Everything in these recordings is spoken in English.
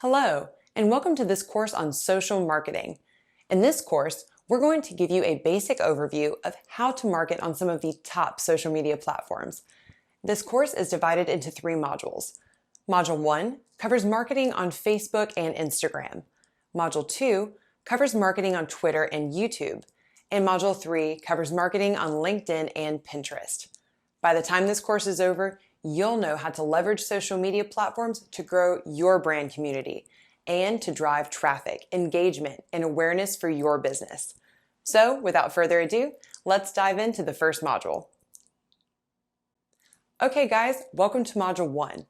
Hello, and welcome to this course on social marketing. In this course, we're going to give you a basic overview of how to market on some of the top social media platforms. This course is divided into 3 modules. Module 1 covers marketing on Facebook and Instagram. Module 2 covers marketing on Twitter and YouTube. And Module 3 covers marketing on LinkedIn and Pinterest. By the time this course is over, you'll know how to leverage social media platforms to grow your brand community and to drive traffic, engagement, and awareness for your business. So, without further ado, let's dive into the first module. Okay guys, welcome to Module 1.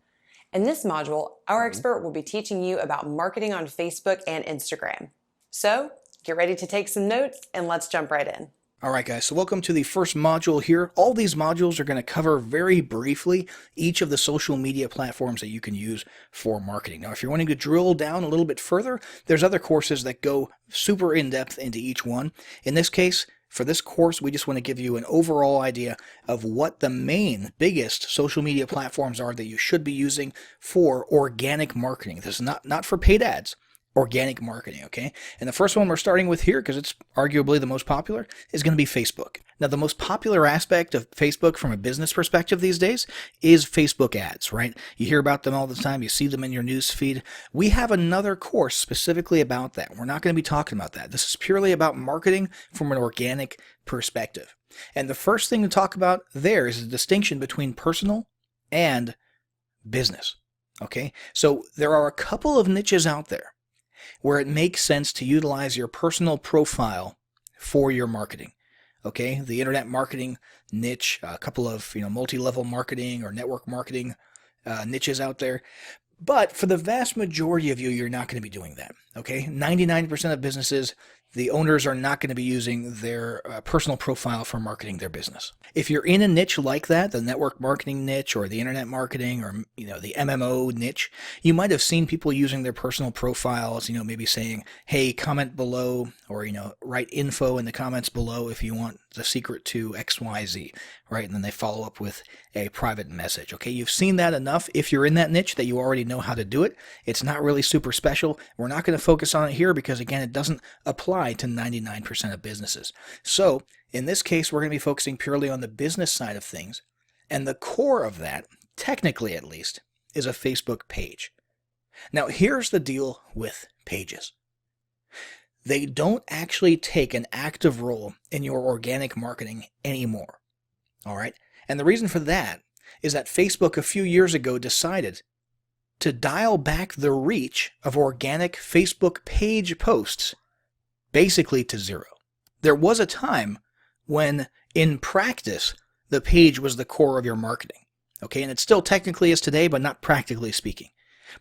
In this module, our expert will be teaching you about marketing on Facebook and Instagram. So, get ready to take some notes and let's jump right in. All right, guys, so welcome to the first module here. All these modules are going to cover very briefly each of the social media platforms that you can use for marketing. Now, if you're wanting to drill down a little bit further, there's other courses that go super in-depth into each one. In this case, for this course, we just want to give you an overall idea of what the main, biggest social media platforms are that you should be using for organic marketing. This is not for paid ads. Organic marketing, okay? And the first one we're starting with here, because it's arguably the most popular, is going to be Facebook. Now, the most popular aspect of Facebook from a business perspective these days is Facebook ads, right? You hear about them all the time. You see them in your news feed. We have another course specifically about that. We're not going to be talking about that. This is purely about marketing from an organic perspective. And the first thing to talk about there is the distinction between personal and business, okay? So there are a couple of niches out there where it makes sense to utilize your personal profile for your marketing. Okay, the internet marketing niche, a couple of multi-level marketing or network marketing niches out there. But for the vast majority of you, you're not going to be doing that. Okay, 99% of businesses, the owners are not going to be using their personal profile for marketing their business. If you're in a niche like that, the network marketing niche or the internet marketing or the MMO niche, you might have seen people using their personal profiles, maybe saying, hey, comment below, or write info in the comments below if you want the secret to XYZ, right? And then they follow up with a private message. Okay, you've seen that enough if you're in that niche that you already know how to do it. It's not really super special. We're not going to focus on it here because, again, it doesn't apply to 99% of businesses. So in this case, we're going to be focusing purely on the business side of things. And the core of that, technically at least, is a Facebook page. Now, here's the deal with pages. They don't actually take an active role in your organic marketing anymore. All right? And the reason for that is that Facebook a few years ago decided to dial back the reach of organic Facebook page posts basically to 0. There was a time when, in practice, the page was the core of your marketing. Okay, and it still technically is today, but not practically speaking.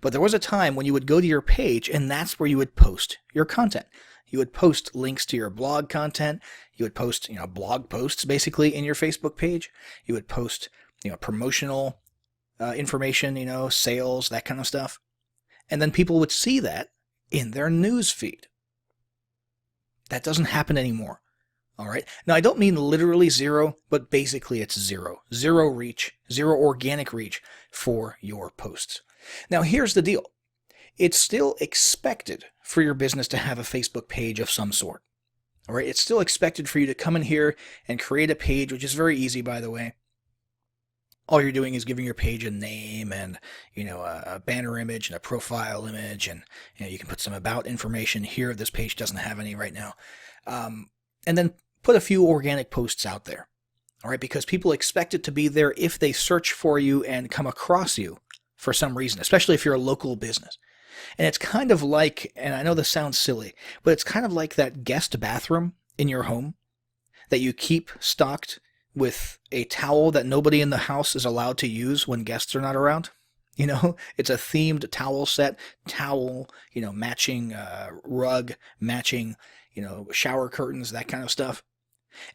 But there was a time when you would go to your page, and that's where you would post your content. You would post links to your blog content. You would post, blog posts basically in your Facebook page. You would post, promotional information, sales, that kind of stuff. And then people would see that in their news feed. That doesn't happen anymore. All right. Now, I don't mean literally 0, but basically it's 0. 0 reach, 0 organic reach for your posts. Now, here's the deal. It's still expected for your business to have a Facebook page of some sort. All right. It's still expected for you to come in here and create a page, which is very easy, by the way. All you're doing is giving your page a name and, a banner image and a profile image. And, you can put some about information here. This page doesn't have any right now. And then put a few organic posts out there. All right. Because people expect it to be there if they search for you and come across you for some reason, especially if you're a local business. And it's kind of like, and I know this sounds silly, but it's kind of like that guest bathroom in your home that you keep stocked with a towel that nobody in the house is allowed to use when guests are not around. It's a themed towel set, matching rug, matching, shower curtains, that kind of stuff.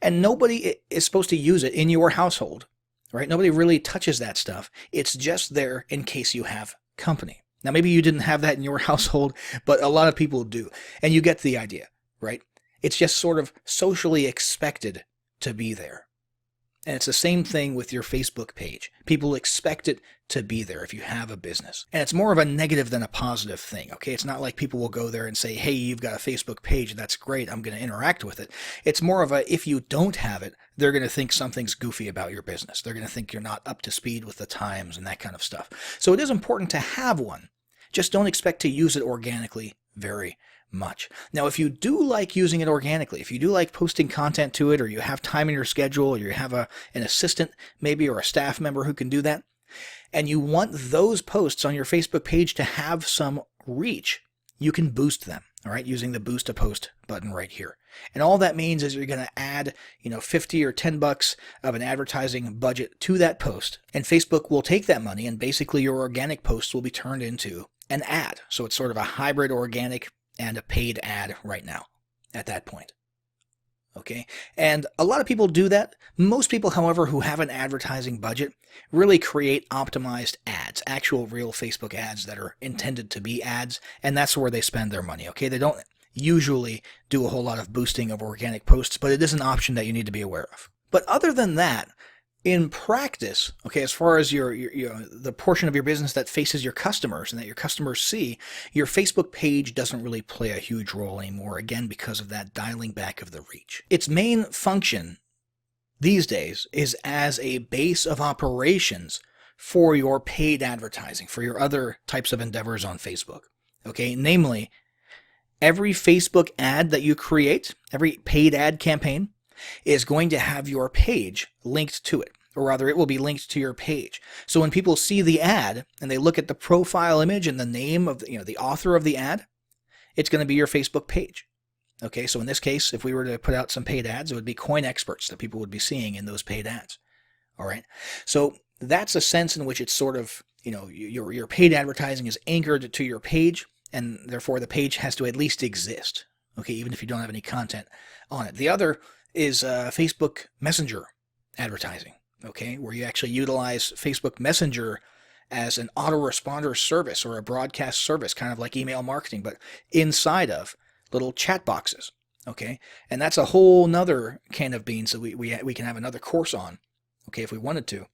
And nobody is supposed to use it in your household, right? Nobody really touches that stuff. It's just there in case you have company. Now, maybe you didn't have that in your household, but a lot of people do. And you get the idea, right? It's just sort of socially expected to be there. And it's the same thing with your Facebook page. People expect it to be there if you have a business. And it's more of a negative than a positive thing, okay? It's not like people will go there and say, hey, you've got a Facebook page, that's great, I'm going to interact with it. It's more of a, if you don't have it, they're going to think something's goofy about your business. They're going to think you're not up to speed with the times and that kind of stuff. So it is important to have one. Just don't expect to use it organically very much. Now, if you do like using it organically, if you do like posting content to it, or you have time in your schedule, or you have an assistant maybe, or a staff member who can do that, and you want those posts on your Facebook page to have some reach, you can boost them, all right, using the Boost a Post button right here. And all that means is you're going to add, 50 or $10 of an advertising budget to that post, and Facebook will take that money, and basically your organic posts will be turned into an ad. So it's sort of a hybrid organic and a paid ad right now at that point. Okay? And a lot of people do that. Most people, however, who have an advertising budget really create optimized ads, actual real Facebook ads that are intended to be ads, and that's where they spend their money. Okay? They don't usually do a whole lot of boosting of organic posts, but it is an option that you need to be aware of. But other than that, in practice, okay, as far as your the portion of your business that faces your customers and that your customers see, your Facebook page doesn't really play a huge role anymore, again, because of that dialing back of the reach. Its main function these days is as a base of operations for your paid advertising, for your other types of endeavors on Facebook. Okay, namely, every Facebook ad that you create, every paid ad campaign, is going to have your page linked to it, or rather it will be linked to your page. So when people see the ad and they look at the profile image and the name of the author of the ad, it's going to be your Facebook page. Okay, so in this case, if we were to put out some paid ads, it would be coin experts that people would be seeing in those paid ads. All right, so that's a sense in which it's sort of, your paid advertising is anchored to your page, and therefore the page has to at least exist. Okay, even if you don't have any content on it. The other is Facebook Messenger advertising, okay, where you actually utilize Facebook Messenger as an autoresponder service or a broadcast service, kind of like email marketing, but inside of little chat boxes, okay? And that's a whole nother can of beans that we can have another course on, okay, if we wanted to.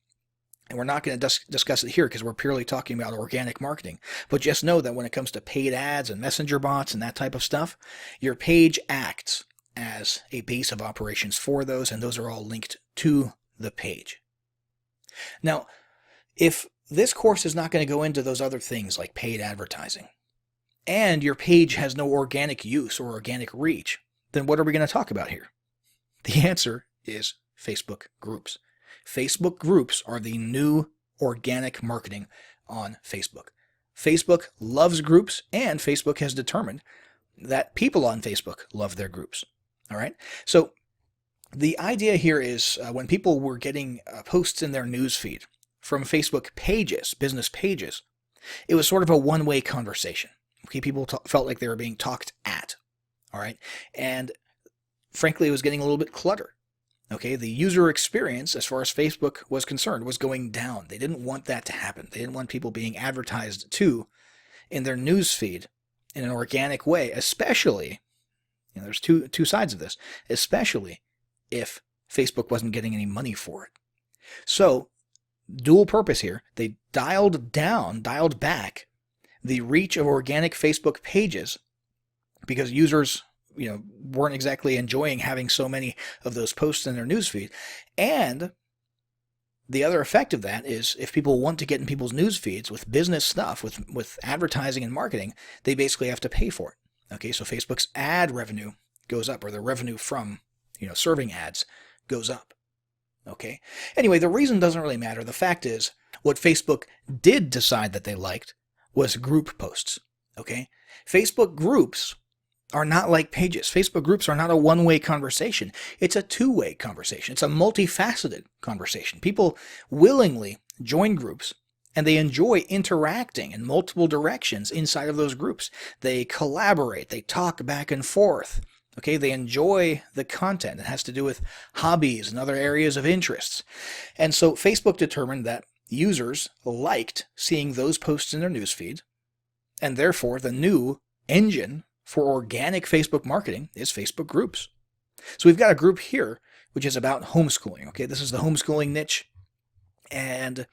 And we're not going to discuss it here because we're purely talking about organic marketing. But just know that when it comes to paid ads and messenger bots and that type of stuff, your page acts as a base of operations for those, and those are all linked to the page. Now, if this course is not going to go into those other things like paid advertising, and your page has no organic use or organic reach, then what are we going to talk about here? The answer is Facebook groups. Facebook groups are the new organic marketing on Facebook. Facebook loves groups, and Facebook has determined that people on Facebook love their groups. All right. So the idea here is when people were getting posts in their newsfeed from Facebook pages, business pages, it was sort of a one-way conversation. Okay, people felt like they were being talked at. All right. And frankly, it was getting a little bit cluttered. Okay, the user experience, as far as Facebook was concerned, was going down. They didn't want that to happen. They didn't want people being advertised to in their newsfeed in an organic way, especially, there's two sides of this, especially if Facebook wasn't getting any money for it. So, dual purpose here, they dialed back the reach of organic Facebook pages because users weren't exactly enjoying having so many of those posts in their newsfeed. And the other effect of that is if people want to get in people's newsfeeds with business stuff, with advertising and marketing, they basically have to pay for it. Okay, so Facebook's ad revenue goes up, or the revenue from serving ads goes up. Okay. Anyway, the reason doesn't really matter. The fact is, what Facebook did decide that they liked was group posts. Okay, Facebook groups are not like pages. Facebook groups are not a one-way conversation. It's a two-way conversation. It's a multifaceted conversation. People willingly join groups, and they enjoy interacting in multiple directions inside of those groups. They collaborate. They talk back and forth. Okay, they enjoy the content. It has to do with hobbies and other areas of interests. And so Facebook determined that users liked seeing those posts in their newsfeed, and therefore the new engine for organic Facebook marketing is Facebook groups. So we've got a group here which is about homeschooling. Okay, this is the homeschooling niche. And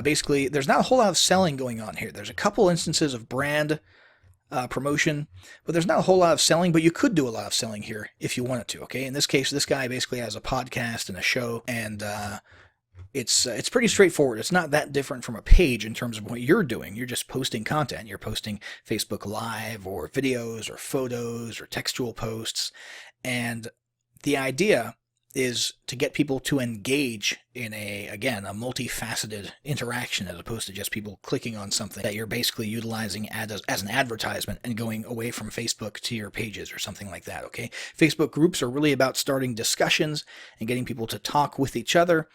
basically, there's not a whole lot of selling going on here. There's a couple instances of brand promotion, but there's not a whole lot of selling, but you could do a lot of selling here if you wanted to. Okay, in this case, this guy basically has a podcast and a show, and it's pretty straightforward. It's not that different from a page in terms of what you're doing. You're just posting content. You're posting Facebook Live or videos or photos or textual posts. And the idea is to get people to engage in a multifaceted interaction, as opposed to just people clicking on something that you're basically utilizing as an advertisement and going away from Facebook to your pages or something like that. Okay, Facebook groups are really about starting discussions and getting people to talk with each other,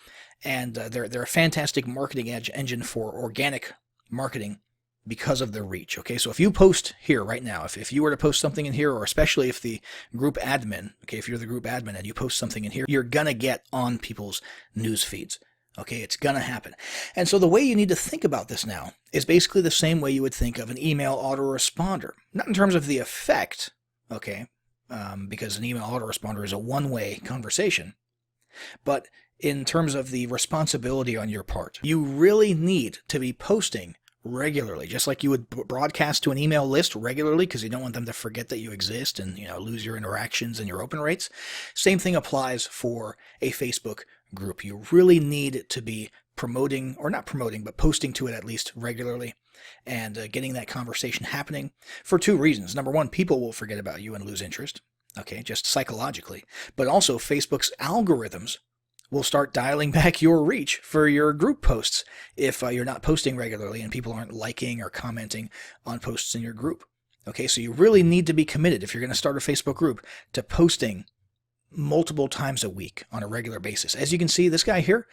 and they're a fantastic marketing engine for organic marketing because of their reach. Okay, so if you post here right now, if you were to post something in here, or especially if the group admin, okay, if you're the group admin and you post something in here, you're gonna get on people's news feeds. Okay, it's gonna happen. And so the way you need to think about this now is basically the same way you would think of an email autoresponder. Not in terms of the effect, okay, because an email autoresponder is a one-way conversation, but in terms of the responsibility on your part. You really need to be posting regularly, just like you would broadcast to an email list regularly, because you don't want them to forget that you exist and lose your interactions and your open rates. Same thing applies for a Facebook group. You really need to be promoting, or not promoting, but posting to it at least regularly, and getting that conversation happening for two reasons. Number one, people will forget about you and lose interest, okay, just psychologically. But also, Facebook's algorithms will start dialing back your reach for your group posts if you're not posting regularly and people aren't liking or commenting on posts in your group. Okay, so you really need to be committed, if you're going to start a Facebook group, to posting multiple times a week on a regular basis. As you can see, this guy here,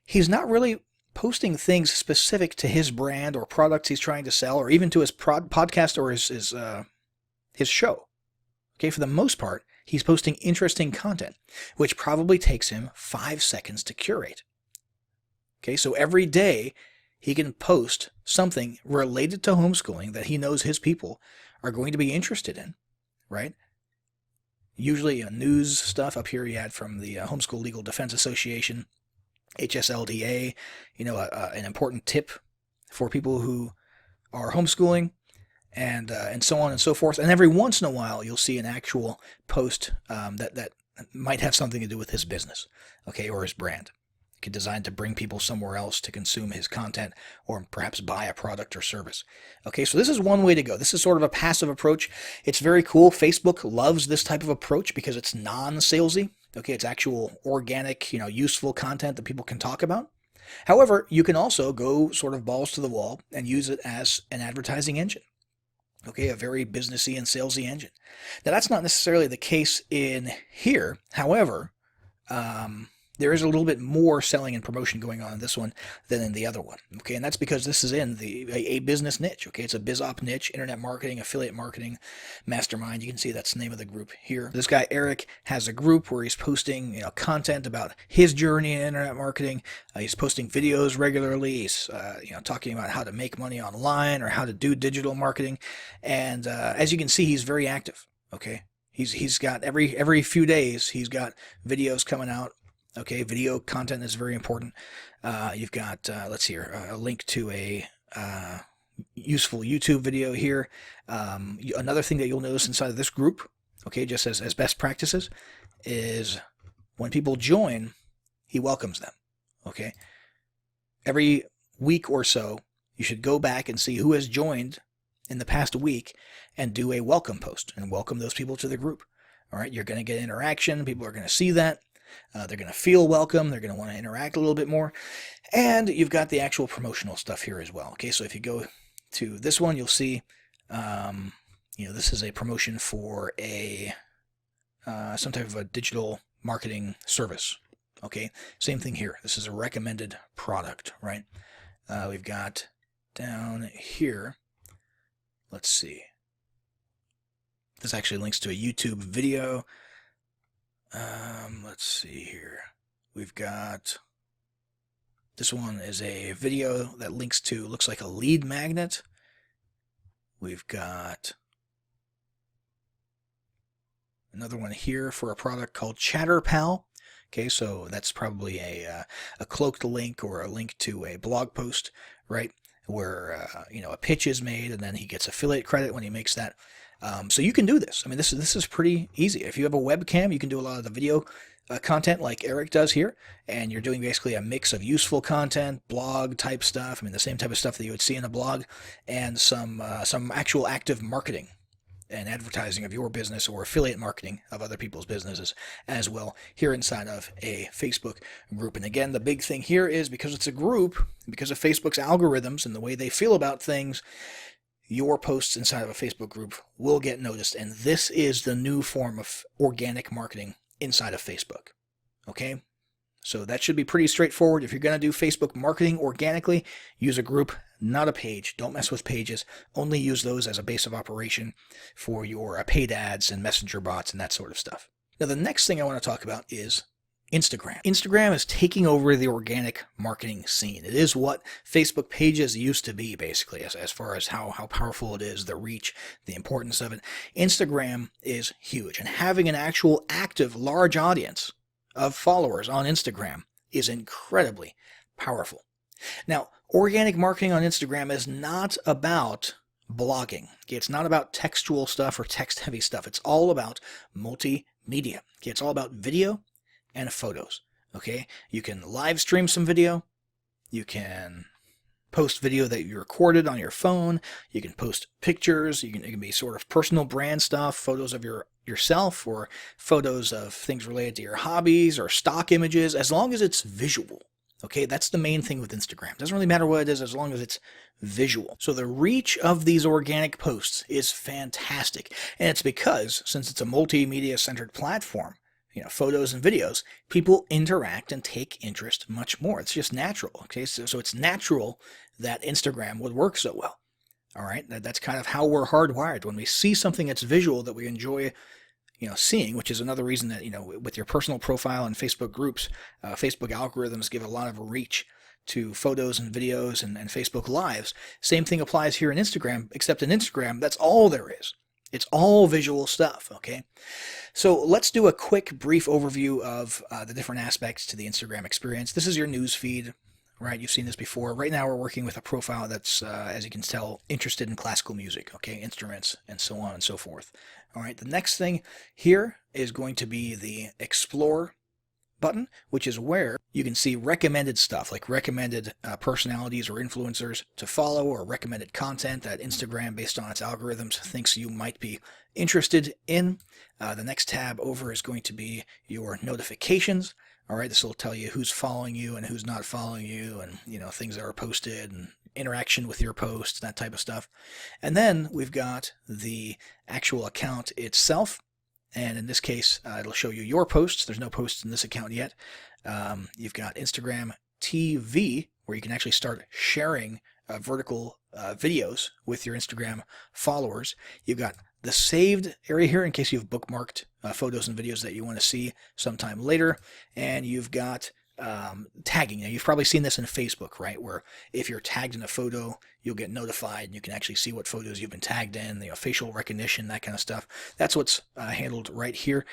he's not really posting things specific to his brand or products he's trying to sell, or even to his podcast or his show. Okay, for the most part, he's posting interesting content, which probably takes him 5 seconds to curate. Okay, so every day he can post something related to homeschooling that he knows his people are going to be interested in, right? Usually news stuff. Up here he had from the Homeschool Legal Defense Association, HSLDA, an important tip for people who are homeschooling, and so on and so forth. And every once in a while, you'll see an actual post that might have something to do with his business, okay, or his brand, designed to bring people somewhere else to consume his content, or perhaps buy a product or service. Okay, so this is one way to go. This is sort of a passive approach. It's very cool. Facebook loves this type of approach because it's non-salesy. Okay, it's actual organic, useful content that people can talk about. However, you can also go sort of balls to the wall and use it as an advertising engine. Okay, a very businessy and salesy engine. Now, that's not necessarily the case in here. However, there is a little bit more selling and promotion going on in this one than in the other one. Okay, and that's because this is in a business niche. Okay, it's a biz-op niche, internet marketing, affiliate marketing, Mastermind. You can see that's the name of the group here. This guy Eric has a group where he's posting content about his journey in internet marketing. He's posting videos regularly. He's talking about how to make money online or how to do digital marketing. And as you can see, he's very active. Okay, he's got every few days he's got videos coming out. Okay, video content is very important. You've got, let's see here, a link to a useful YouTube video here. Another thing that you'll notice inside of this group, okay, just as best practices, is when people join, he welcomes them. Okay, every week or so, you should go back and see who has joined in the past week and do a welcome post and welcome those people to the group. All right, you're going to get interaction. People are going to see that. They're going to feel welcome. They're going to want to interact a little bit more. And you've got the actual promotional stuff here as well. Okay, so if you go to this one, you'll see, this is a promotion for some type of a digital marketing service. Okay, same thing here. This is a recommended product, right? We've got down here, let's see. This actually links to a YouTube video. Let's see here. We've got, this one is a video that links to, looks like a lead magnet. We've got another one here for a product called ChatterPal. Okay, so that's probably a cloaked link or a link to a blog post, right? Where a pitch is made, and then he gets affiliate credit when he makes that. So you can do this. I mean, this is pretty easy. If you have a webcam, you can do a lot of the video content like Eric does here, and you're doing basically a mix of useful content, blog type stuff. I mean, the same type of stuff that you would see in a blog, and some actual active marketing and advertising of your business or affiliate marketing of other people's businesses as well here inside of a Facebook group. And again, the big thing here is because it's a group, because of Facebook's algorithms and the way they feel about things, your posts inside of a Facebook group will get noticed. And this is the new form of organic marketing inside of Facebook. Okay? So that should be pretty straightforward. If you're going to do Facebook marketing organically, use a group, not a page. Don't mess with pages. Only use those as a base of operation for your paid ads and messenger bots and that sort of stuff. Now, the next thing I want to talk about is Instagram. Instagram is taking over the organic marketing scene. It is what Facebook pages used to be, basically, as far as how powerful it is, the reach, the importance of it. Instagram is huge, and having an actual active large audience of followers on Instagram is incredibly powerful. Now, organic marketing on Instagram is not about blogging. Okay? It's not about textual stuff or text-heavy stuff. It's all about multimedia. Okay? It's all about video and photos. Okay? You can live stream some video. You can post video that you recorded on your phone. You can post pictures. It can be sort of personal brand stuff, photos of yourself or photos of things related to your hobbies or stock images, as long as it's visual. Okay, that's the main thing with Instagram. It doesn't really matter what it is as long as it's visual. So the reach of these organic posts is fantastic. And it's because, since it's a multimedia centered platform, photos and videos, people interact and take interest much more. It's just natural. Okay, so it's natural that Instagram would work so well. All right, that's kind of how we're hardwired. When we see something that's visual that we enjoy, seeing, which is another reason that, with your personal profile and Facebook groups, Facebook algorithms give a lot of reach to photos and videos and Facebook Lives. Same thing applies here in Instagram, except in Instagram, that's all there is. It's all visual stuff, okay? So let's do a quick, brief overview of the different aspects to the Instagram experience. This is your news feed, right? You've seen this before. Right now we're working with a profile that's, as you can tell, interested in classical music, okay? Instruments, and so on and so forth. All right, the next thing here is going to be the Explore button, which is where you can see recommended stuff, like recommended personalities or influencers to follow, or recommended content that Instagram, based on its algorithms, thinks you might be interested in. The next tab over is going to be your notifications. All right, this will tell you who's following you and who's not following you, and things that are posted and interaction with your posts, that type of stuff. And then we've got the actual account itself. And in this case, it'll show you your posts. There's no posts in this account yet. You've got Instagram TV, where you can actually start sharing vertical videos with your Instagram followers. You've got the saved area here in case you've bookmarked photos and videos that you want to see sometime later. And you've got tagging. Now, you've probably seen this in Facebook, right? Where if you're tagged in a photo, you'll get notified and you can actually see what photos you've been tagged in, facial recognition, that kind of stuff. That's what's handled right here.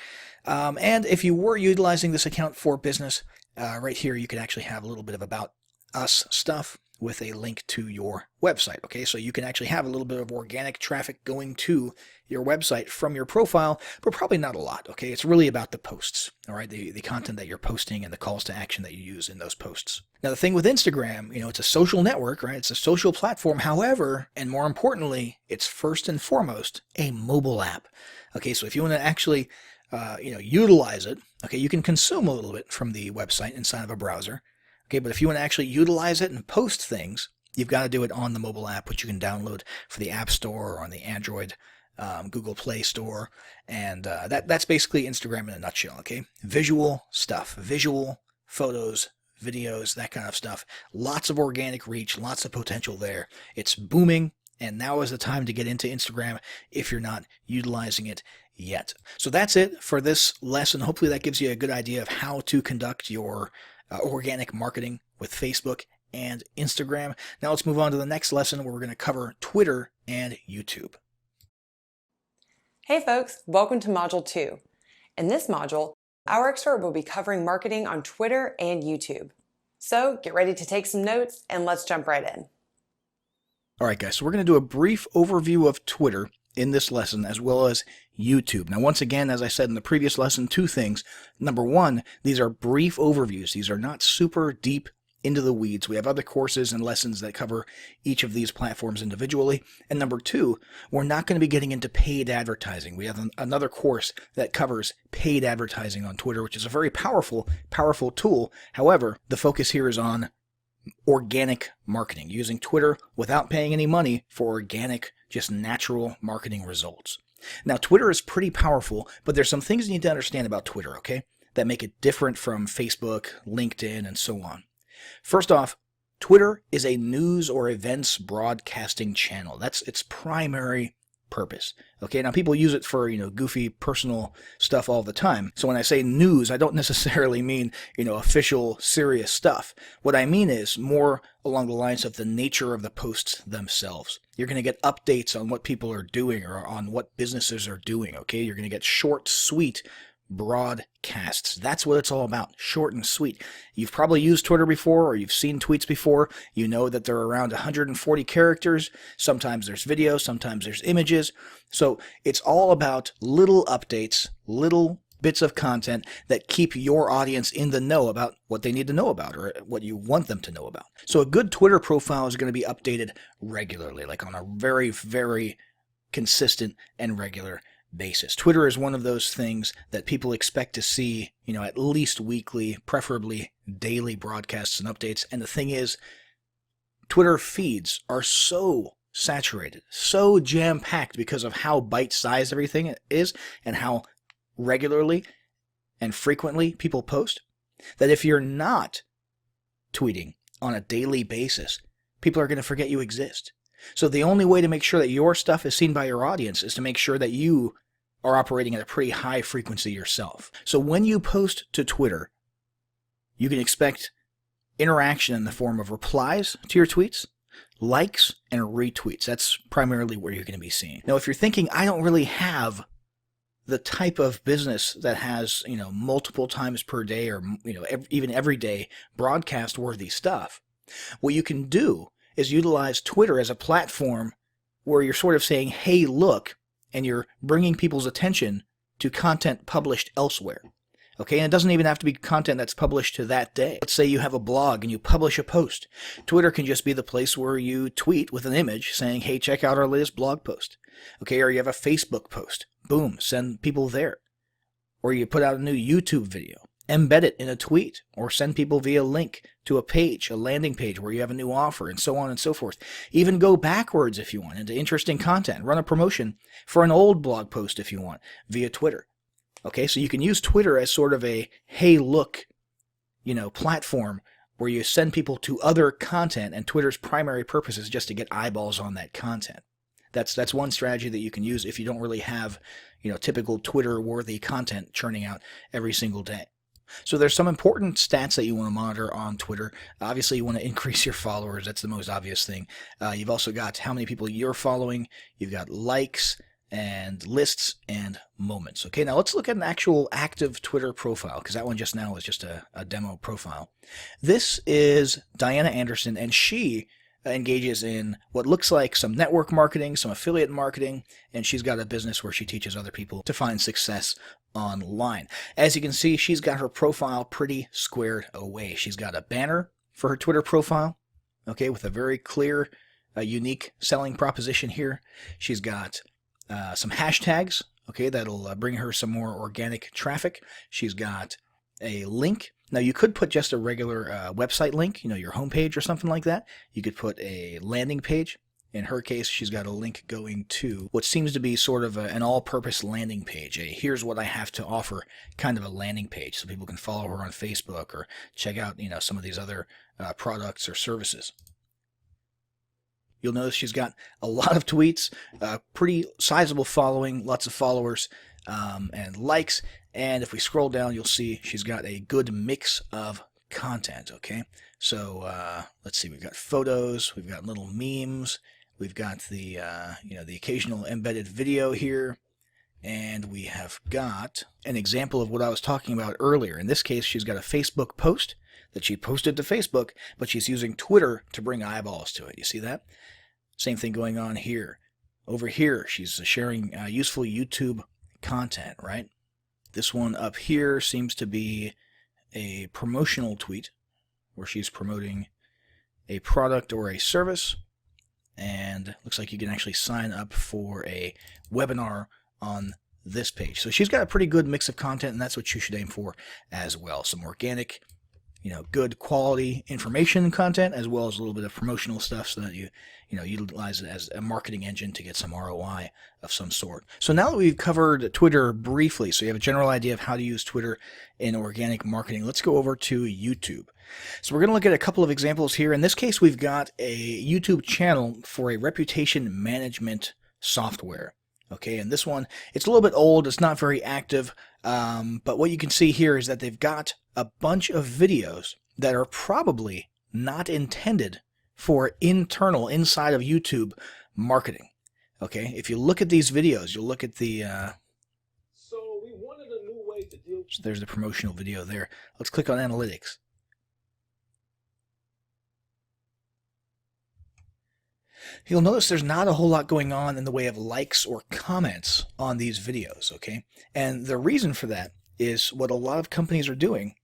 And if you were utilizing this account for business, right here, you could actually have a little bit of about us stuff with a link to your website. Okay, so you can actually have a little bit of organic traffic going to your website from your profile, but probably not a lot. Okay, it's really about the posts, all right, the content that you're posting and the calls to action that you use in those posts. Now, the thing with Instagram, it's a social network, right? It's a social platform. However, and more importantly, it's first and foremost a mobile app. Okay, so if you want to actually utilize it, okay, you can consume a little bit from the website inside of a browser. Okay, but if you want to actually utilize it and post things, you've got to do it on the mobile app, which you can download for the App Store or on the Android Google Play Store. And that's basically Instagram in a nutshell, okay? Visual stuff, visual photos, videos, that kind of stuff. Lots of organic reach, lots of potential there. It's booming, and now is the time to get into Instagram if you're not utilizing it yet. So that's it for this lesson. Hopefully that gives you a good idea of how to conduct your organic marketing with Facebook and Instagram. Now let's move on to the next lesson where we're going to cover Twitter and YouTube. Hey folks, welcome to Module 2. In this module, Our expert will be covering marketing on Twitter and YouTube. So get ready to take some notes and let's jump right in. All right, guys, so we're going to do a brief overview of Twitter in this lesson as well as YouTube. Now, once again, as I said in the previous lesson, two things. Number one, these are brief overviews. These are not super deep into the weeds. We have other courses and lessons that cover each of these platforms individually. And number two, we're not going to be getting into paid advertising. We have another course that covers paid advertising on Twitter, which is a very powerful tool. However, the focus here is on organic marketing, using Twitter without paying any money for organic, just natural marketing results. Now, Twitter is pretty powerful, but there's some things you need to understand about Twitter, okay, that make it different from Facebook, LinkedIn, and so on. First off, Twitter is a news or events broadcasting channel. That's its primary purpose. Okay, now people use it for, goofy personal stuff all the time. So when I say news, I don't necessarily mean, official serious stuff. What I mean is more along the lines of the nature of the posts themselves. You're going to get updates on what people are doing or on what businesses are doing, okay? You're going to get short, sweet broadcasts. That's what it's all about, short and sweet. You've probably used Twitter before or you've seen tweets before. You know that they're around 140 characters. Sometimes there's video, sometimes there's images. So it's all about little updates, little bits of content that keep your audience in the know about what they need to know about or what you want them to know about. So a good Twitter profile is going to be updated regularly, like on a very, very consistent and regular basis. Twitter is one of those things that people expect to see, at least weekly, preferably daily broadcasts and updates. And the thing is, Twitter feeds are so saturated, so jam-packed because of how bite-sized everything is and how regularly and frequently people post, that if you're not tweeting on a daily basis, people are going to forget you exist. So the only way to make sure that your stuff is seen by your audience is to make sure that you are operating at a pretty high frequency yourself. So when you post to Twitter, you can expect interaction in the form of replies to your tweets, likes, and retweets. That's primarily where you're going to be seen. Now, if you're thinking, I don't really have the type of business that has, multiple times per day or, even every day broadcast-worthy stuff, what you can do is utilize Twitter as a platform where you're sort of saying, hey, look, and you're bringing people's attention to content published elsewhere. Okay, and it doesn't even have to be content that's published to that day. Let's say you have a blog and you publish a post. Twitter can just be the place where you tweet with an image saying, hey, check out our latest blog post. Okay, or you have a Facebook post. Boom, send people there. Or you put out a new YouTube video. Embed it in a tweet or send people via link to a page, a landing page where you have a new offer and so on and so forth. Even go backwards if you want into interesting content. Run a promotion for an old blog post if you want via Twitter. Okay, so you can use Twitter as sort of a, hey, look, platform where you send people to other content, and Twitter's primary purpose is just to get eyeballs on that content. That's one strategy that you can use if you don't really have, typical Twitter-worthy content churning out every single day. So there's some important stats that you want to monitor on Twitter. Obviously, you want to increase your followers. That's the most obvious thing. You've also got how many people you're following. You've got likes and lists and moments. Okay, now let's look at an actual active Twitter profile, because that one just now was just a demo profile. This is Diana Anderson, and she engages in what looks like some network marketing, some affiliate marketing, and she's got a business where she teaches other people to find success online. As you can see, she's got her profile pretty squared away. She's got a banner for her Twitter profile, okay, with a very clear, unique selling proposition here. She's got some hashtags, okay, that'll bring her some more organic traffic. She's got a link. Now, you could put just a regular website link, your homepage or something like that. You could put a landing page. In her case, she's got a link going to what seems to be sort of an all-purpose landing page. Here's what I have to offer kind of a landing page so people can follow her on Facebook or check out, some of these other products or services. You'll notice she's got a lot of tweets, pretty sizable following, lots of followers and likes. And if we scroll down, you'll see she's got a good mix of content, okay? So let's see, we've got photos, we've got little memes, we've got the, the occasional embedded video here, And we have got an example of what I was talking about earlier. In this case, she's got a Facebook post that she posted to Facebook, but she's using Twitter to bring eyeballs to it. You see that? Same thing going on here. Over here, she's sharing useful YouTube content, right? This one up here seems to be a promotional tweet where she's promoting a product or a service. And looks like you can actually sign up for a webinar on this page. So she's got a pretty good mix of content, and that's what you should aim for as well. Some organic, good quality information content, as well as a little bit of promotional stuff so that you utilize it as a marketing engine to get some ROI of some sort. So now that we've covered Twitter briefly, so you have a general idea of how to use Twitter in organic marketing, let's go over to YouTube. So we're going to look at a couple of examples here. In this case, we've got a YouTube channel for a reputation management software. Okay, and this one, it's a little bit old, it's not very active, but what you can see here is that they've got a bunch of videos that are probably not intended for inside of YouTube marketing. Okay, if you look at these videos, you'll look at the So we wanted a new way to deal. So there's the promotional video there. Let's click on analytics. You'll notice there's not a whole lot going on in the way of likes or comments on these videos, okay? And the reason for that is what a lot of companies are doing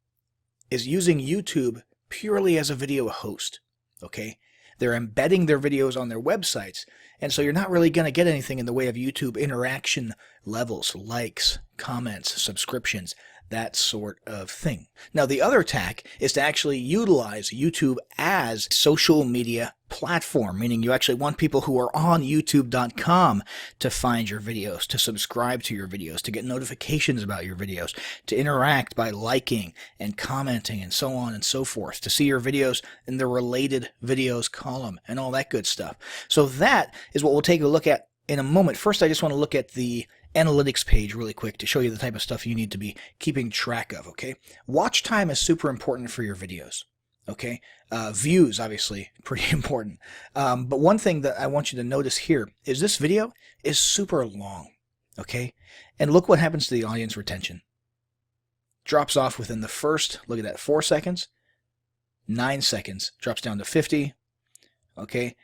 is using YouTube purely as a video host, okay? They're embedding their videos on their websites, and so you're not really going to get anything in the way of YouTube interaction levels, likes, comments, subscriptions, that sort of thing. Now, the other tack is to actually utilize YouTube as a social media platform, meaning you actually want people who are on youtube.com to find your videos, to subscribe to your videos, to get notifications about your videos, to interact by liking and commenting and so on and so forth, to see your videos in the related videos column and all that good stuff. So that is what we'll take a look at in a moment. First, I just want to look at the analytics page really quick to show you the type of stuff you need to be keeping track of, okay? Watch time is super important for your videos, okay? Views, obviously, pretty important. But one thing that I want you to notice here is this video is super long, okay? And look what happens to the audience retention. Drops off within the first, look at that, 4 seconds, 9 seconds, drops down to 50, okay?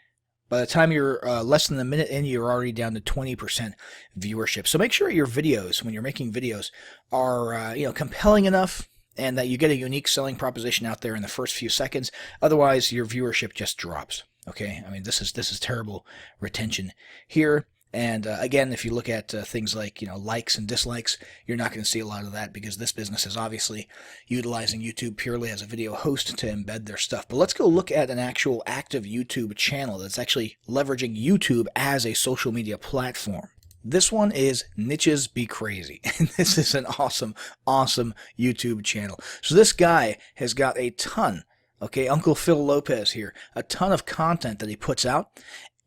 By the time you're less than a minute in, you're already down to 20% viewership. So make sure your videos, when you're making videos, are compelling enough and that you get a unique selling proposition out there in the first few seconds. Otherwise, your viewership just drops. Okay, I mean this is terrible retention here. And again, if you look at things like likes and dislikes, you're not going to see a lot of that because this business is obviously utilizing YouTube purely as a video host to embed their stuff. But let's go look at an actual active YouTube channel that's actually leveraging YouTube as a social media platform. This one is Niches Be Crazy, and this is an awesome YouTube channel. So this guy has got a ton, okay, Uncle Phil Lopez here, a ton of content that he puts out,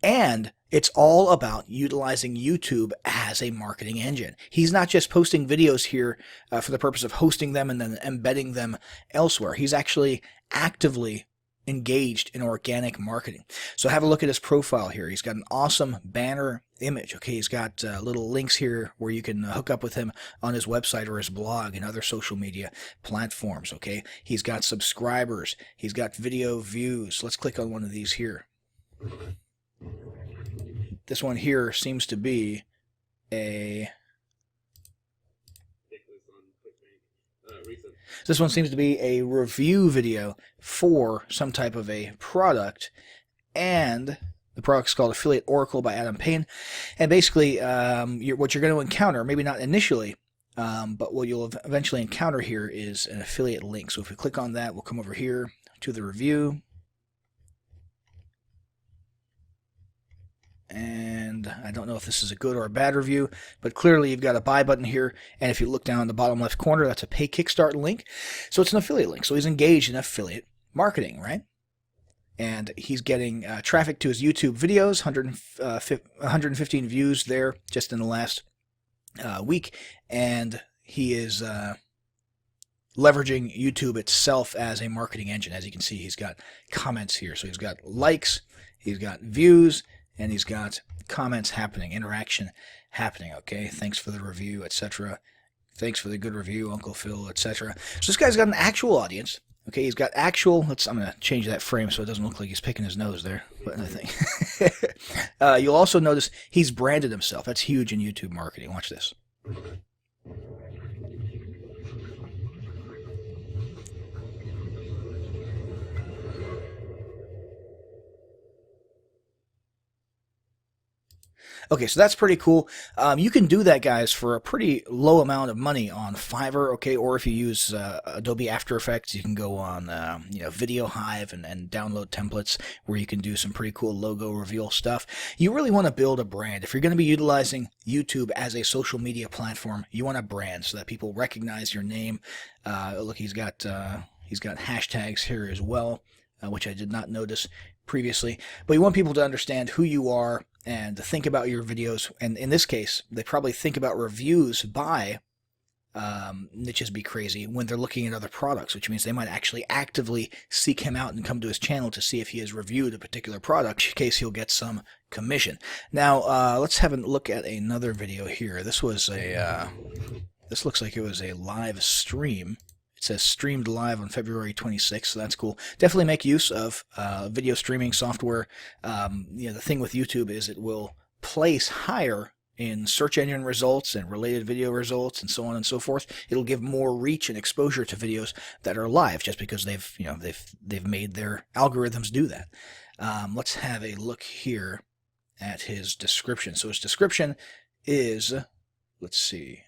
and it's all about utilizing YouTube as a marketing engine. He's not just posting videos here for the purpose of hosting them and then embedding them elsewhere. He's actually actively engaged in organic marketing. So have a look at his profile here. He's got an awesome banner image. Okay, he's got little links here where you can hook up with him on his website or his blog and other social media platforms. Okay, he's got subscribers. He's got video views. Let's click on one of these here. This one here seems to be a review video for some type of a product, and the product's called Affiliate Oracle by Adam Payne. And basically, what you're going to encounter, maybe not initially, but what you'll eventually encounter here is an affiliate link. So if we click on that, we'll come over here to the review. And I don't know if this is a good or a bad review, but clearly you've got a buy button here, and if you look down in the bottom left corner, that's a pay kickstart link. So it's an affiliate link. So he's engaged in affiliate marketing, right? And he's getting traffic to his YouTube videos, 115 views there just in the last week, and he is leveraging YouTube itself as a marketing engine. As you can see, he's got comments here. So he's got likes, he's got views, and he's got comments happening, interaction happening. Okay, thanks for the review, etc. Thanks for the good review, Uncle Phil, etc. So this guy's got an actual audience. Okay, he's got actual. I'm going to change that frame so it doesn't look like he's picking his nose there. But I think you'll also notice he's branded himself. That's huge in YouTube marketing. Watch this. Okay, so that's pretty cool. You can do that, guys, for a pretty low amount of money on Fiverr, okay? Or if you use Adobe After Effects, you can go on, Video Hive and download templates where you can do some pretty cool logo reveal stuff. You really want to build a brand. If you're going to be utilizing YouTube as a social media platform, you want a brand so that people recognize your name. Look, he's got hashtags here as well, which I did not notice previously. But you want people to understand who you are and to think about your videos. And in this case, they probably think about reviews by Niches Be Crazy when they're looking at other products, which means they might actually actively seek him out and come to his channel to see if he has reviewed a particular product, in case he'll get some commission. Now, let's have a look at another video here. This was this looks like it was a live stream. It says streamed live on February 26th, so that's cool. Definitely make use of video streaming software. The thing with YouTube is it will place higher in search engine results and related video results and so on and so forth. It'll give more reach and exposure to videos that are live just because they've made their algorithms do that. Let's have a look here at his description. So his description is, let's see,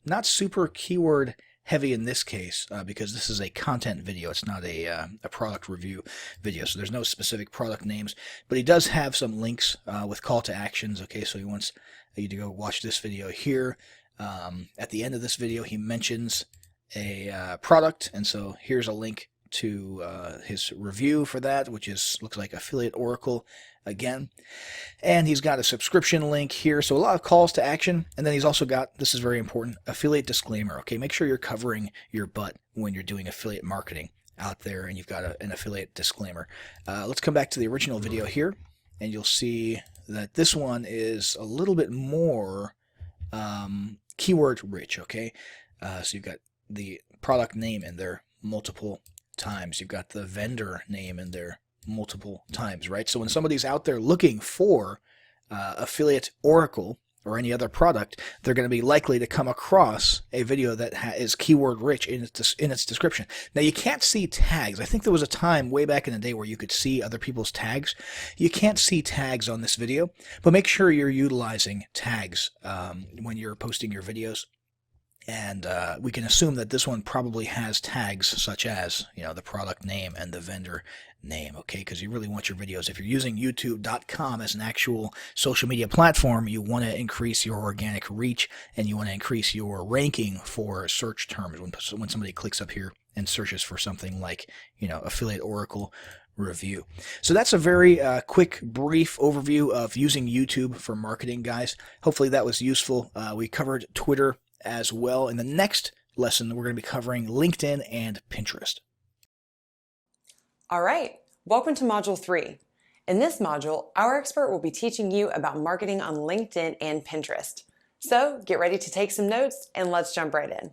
not super keyword heavy in this case because this is a content video. It's not a product review video, so there's no specific product names, but he does have some links with call to actions. Okay, so he wants you to go watch this video here. At the end of this video, he mentions a product, and so here's a link to his review for that, which looks like Affiliate Oracle again. And he's got a subscription link here, so a lot of calls to action. And then he's also got, this is very important, affiliate disclaimer. Okay, make sure you're covering your butt when you're doing affiliate marketing out there and you've got an affiliate disclaimer. Let's come back to the original video here, and you'll see that this one is a little bit more keyword rich. Okay, so you've got the product name in there multiple times. You've got the vendor name in there multiple times, right? So when somebody's out there looking for Affiliate Oracle or any other product, they're going to be likely to come across a video that is keyword rich in its description. Now, you can't see tags. I think there was a time way back in the day where you could see other people's tags. You can't see tags on this video, but make sure you're utilizing tags when you're posting your videos. And we can assume that this one probably has tags such as, the product name and the vendor name, okay? Because you really want your videos. If you're using YouTube.com as an actual social media platform, you want to increase your organic reach and you want to increase your ranking for search terms. When somebody clicks up here and searches for something like, Affiliate Oracle review. So that's a very quick, brief overview of using YouTube for marketing, guys. Hopefully that was useful. We covered Twitter as well. In the next lesson, we're going to be covering LinkedIn and Pinterest. All right, welcome to Module 3. In this module, our expert will be teaching you about marketing on LinkedIn and Pinterest. So get ready to take some notes and let's jump right in.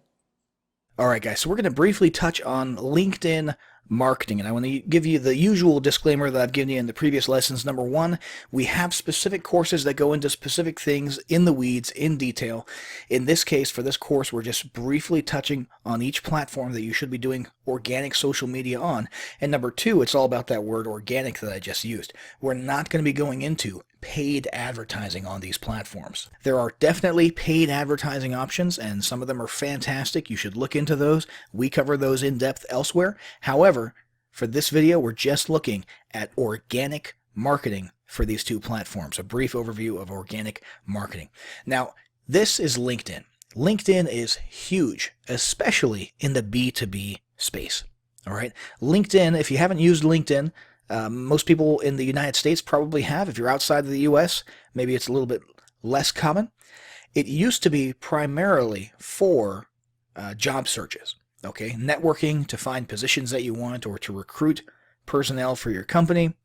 All right, guys, so we're going to briefly touch on LinkedIn marketing, and I want to give you the usual disclaimer that I've given you in the previous lessons. Number one, we have specific courses that go into specific things in the weeds, in detail. In this case, for this course, we're just briefly touching on each platform that you should be doing organic social media on. And number two, it's all about that word organic that I just used. We're not going to be going into paid advertising on these platforms. There are definitely paid advertising options, and some of them are fantastic. You should look into those. We cover those in depth elsewhere. However, for this video, we're just looking at organic marketing for these two platforms, a brief overview of organic marketing. Now, this is LinkedIn. LinkedIn is huge, especially in the B2B space. All right, LinkedIn, if you haven't used LinkedIn, most people in the United States probably have. If you're outside of the US, maybe it's a little bit less common. It used to be primarily for job searches, okay? Networking to find positions that you want or to recruit personnel for your company.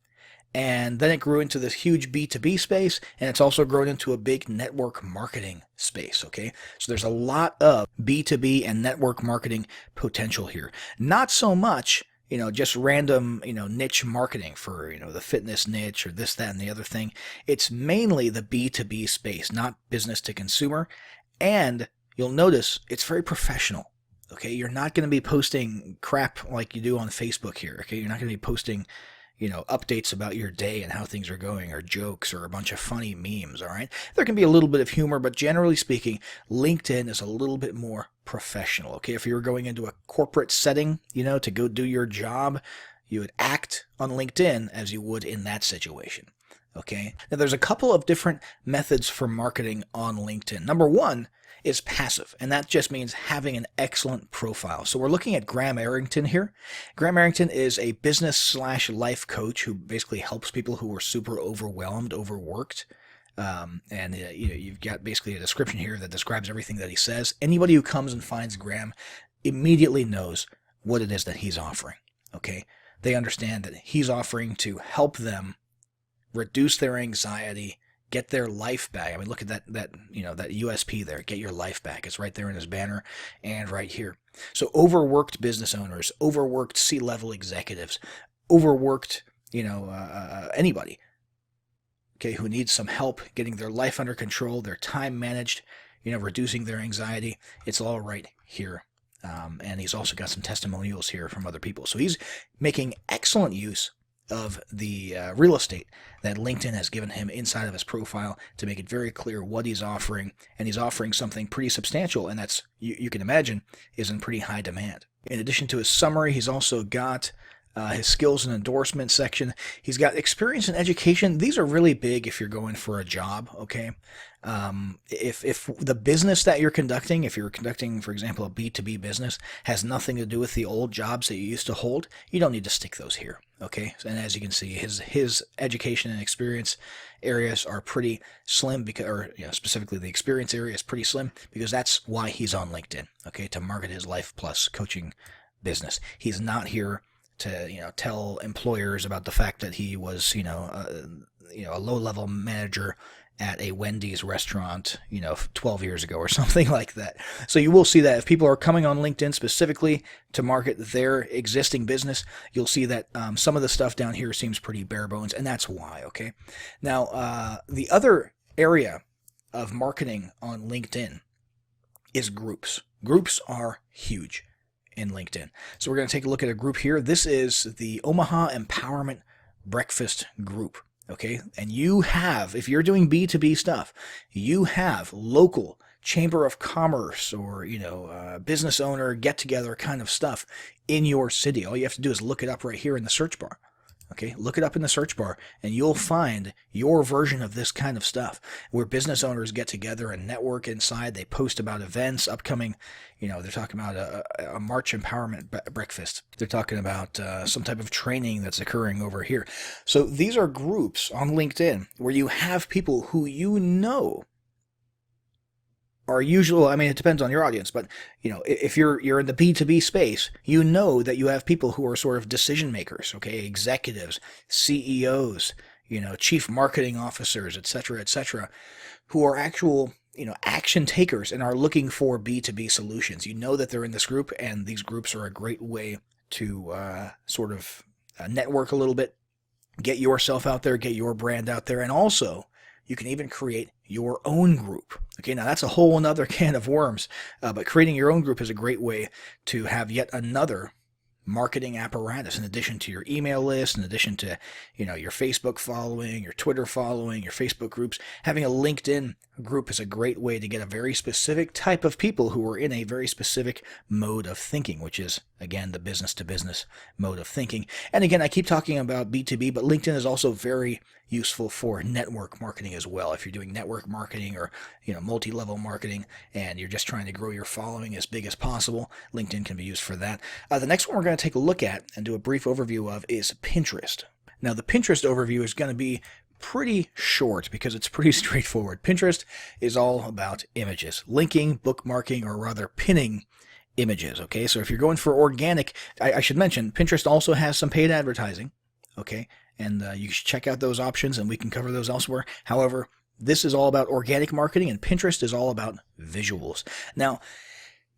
And then it grew into this huge B2B space, and it's also grown into a big network marketing space, okay? So there's a lot of B2B and network marketing potential here. Not so much, just random, niche marketing for, the fitness niche or this, that, and the other thing. It's mainly the B2B space, not business to consumer. And you'll notice it's very professional, okay? You're not going to be posting crap like you do on Facebook here, okay? You're not going to be posting updates about your day and how things are going, or jokes, or a bunch of funny memes, all right? There can be a little bit of humor, but generally speaking, LinkedIn is a little bit more professional, okay? If you were going into a corporate setting, to go do your job, you would act on LinkedIn as you would in that situation, okay? Now, there's a couple of different methods for marketing on LinkedIn. Number one is passive, and that just means having an excellent profile. So we're looking at Graham Arrington here. Graham Arrington is a business/life coach who basically helps people who are super overwhelmed, overworked. You've got basically a description here that describes everything that he says. Anybody who comes and finds Graham immediately knows what it is that he's offering, okay? They understand that he's offering to help them reduce their anxiety, get their life back. I mean, look at that USP there. Get your life back. It's right there in his banner and right here. So overworked business owners, overworked C-level executives, overworked, anybody, okay, who needs some help getting their life under control, their time managed, reducing their anxiety. It's all right here. And he's also got some testimonials here from other people. So he's making excellent use of the real estate that LinkedIn has given him inside of his profile to make it very clear what he's offering, and he's offering something pretty substantial, and that's, you can imagine, is in pretty high demand. In addition to his summary, he's also got his skills and endorsement section. He's got experience and education. These are really big if you're going for a job, okay? If the business that you're conducting, if you're conducting, for example, a B2B business, has nothing to do with the old jobs that you used to hold, you don't need to stick those here, okay? And as you can see, his education and experience areas are pretty slim, specifically the experience area is pretty slim, because that's why he's on LinkedIn, okay, to market his Life Plus coaching business. He's not here to tell employers about the fact that he was a low-level manager at a Wendy's restaurant 12 years ago or something like that. So you will see that if people are coming on LinkedIn specifically to market their existing business, you'll see that some of the stuff down here seems pretty bare bones, and that's why, okay? Now, the other area of marketing on LinkedIn is groups. Groups are huge in LinkedIn. So we're going to take a look at a group here. This is the Omaha Empowerment Breakfast Group, okay? And you have, if you're doing B2B stuff, you have local chamber of commerce or, business owner get-together kind of stuff in your city. All you have to do is look it up right here in the search bar. Okay, look it up in the search bar, and you'll find your version of this kind of stuff, where business owners get together and network inside. They post about events, upcoming, they're talking about a March Empowerment Breakfast. They're talking about some type of training that's occurring over here. So these are groups on LinkedIn where you have people who are usual. I mean, it depends on your audience, but if you're in the B2B space, you know that you have people who are sort of decision makers, okay, executives, CEOs, chief marketing officers, etc., who are actual, action takers and are looking for B2B solutions. You know that they're in this group, and these groups are a great way to sort of network a little bit, get yourself out there, get your brand out there, and also you can even create your own group. Okay, now that's a whole another can of worms, but creating your own group is a great way to have yet another marketing apparatus in addition to your email list, in addition to, your Facebook following, your Twitter following, your Facebook groups. Having a LinkedIn group is a great way to get a very specific type of people who are in a very specific mode of thinking, which is, again, the business-to-business mode of thinking. And again, I keep talking about B2B, but LinkedIn is also very useful for network marketing as well. If you're doing network marketing or, multi-level marketing, and you're just trying to grow your following as big as possible, LinkedIn can be used for that. The next one we're going to take a look at and do a brief overview of is Pinterest. Now, the Pinterest overview is going to be pretty short because it's pretty straightforward. Pinterest is all about images, linking, bookmarking, or rather pinning images, okay? So if you're going for organic, I should mention, Pinterest also has some paid advertising, okay? and you should check out those options, and we can cover those elsewhere. However, this is all about organic marketing, and Pinterest is all about visuals. Now,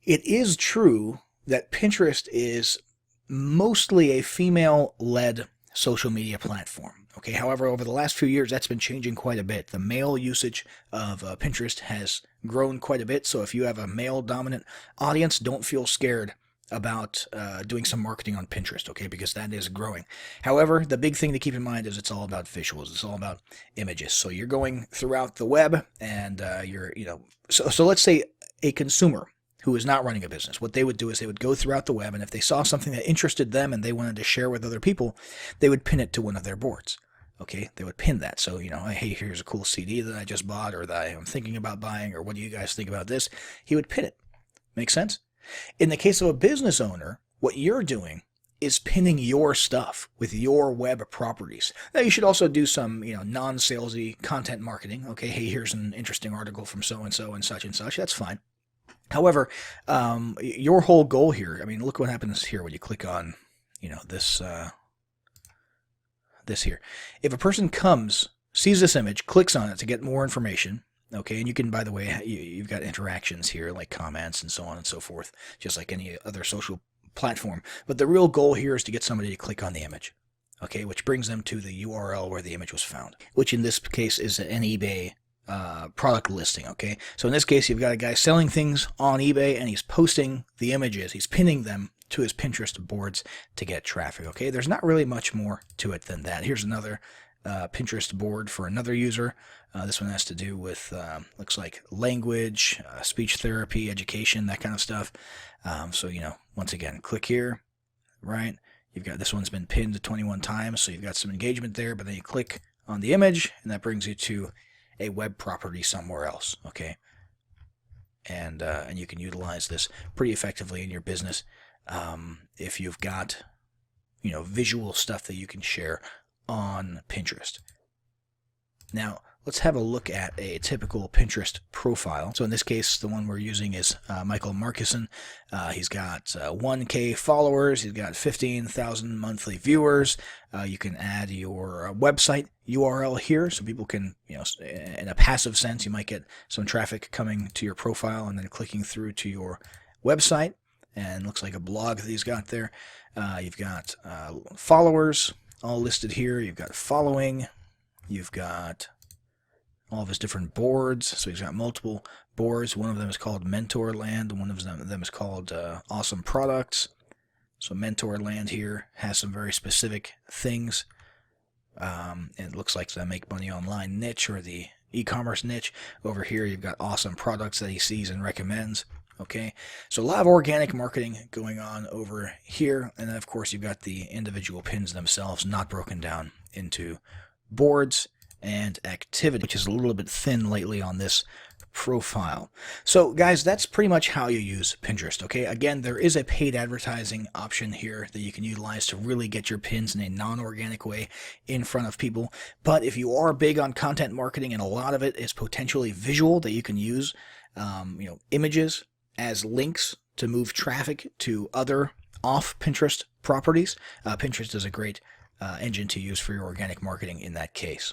it is true that Pinterest is mostly a female-led social media platform. Okay, however, over the last few years, that's been changing quite a bit. The male usage of Pinterest has grown quite a bit. So if you have a male-dominant audience, don't feel scared about doing some marketing on Pinterest, okay, because that is growing. However, the big thing to keep in mind is it's all about visuals. It's all about images. So you're going throughout the web, and so let's say a consumer who is not running a business, what they would do is they would go throughout the web, and if they saw something that interested them and they wanted to share with other people, they would pin it to one of their boards. Okay, they would pin that. So, hey, here's a cool CD that I just bought, or that I'm thinking about buying, or what do you guys think about this? He would pin it. Make sense? In the case of a business owner, what you're doing is pinning your stuff with your web properties. Now, you should also do some, non-salesy content marketing. Okay, hey, here's an interesting article from so-and-so and such and such. That's fine. However, your whole goal here, I mean, look what happens here when you click on, this here. If a person comes, sees this image, clicks on it to get more information, okay, and you can, by the way, you've got interactions here like comments and so on and so forth, just like any other social platform. But the real goal here is to get somebody to click on the image, okay, which brings them to the URL where the image was found, which in this case is an eBay product listing, okay? So in this case, you've got a guy selling things on eBay, and he's posting the images. He's pinning them to his Pinterest boards to get traffic, okay? There's not really much more to it than that. Here's another Pinterest board for another user. This one has to do with, looks like language, speech therapy, education, that kind of stuff. So, once again, click here, right? You've got, this one's been pinned 21 times, so you've got some engagement there, but then you click on the image, and that brings you to a web property somewhere else, okay? And you can utilize this pretty effectively in your business if you've got, visual stuff that you can share on Pinterest. Now, let's have a look at a typical Pinterest profile. So in this case, the one we're using is Michael Markison. He's got 1K followers. He's got 15,000 monthly viewers. You can add your website URL here, so people can, in a passive sense, you might get some traffic coming to your profile and then clicking through to your website. And it looks like a blog that he's got there. You've got followers all listed here. You've got following. You've got all of his different boards. So he's got multiple boards. One of them is called Mentor Land. One of them is called Awesome Products. So Mentor Land here has some very specific things. And it looks like the Make Money Online niche, or the e-commerce niche. Over here, you've got Awesome Products that he sees and recommends. Okay, so a lot of organic marketing going on over here. And then, of course, you've got the individual pins themselves, not broken down into boards and activity, which is a little bit thin lately on this profile. So, guys, that's pretty much how you use Pinterest, okay? Again, there is a paid advertising option here that you can utilize to really get your pins in a non-organic way in front of people. But if you are big on content marketing, and a lot of it is potentially visual, that you can use, images as links to move traffic to other off Pinterest properties, Pinterest is a great engine to use for your organic marketing in that case.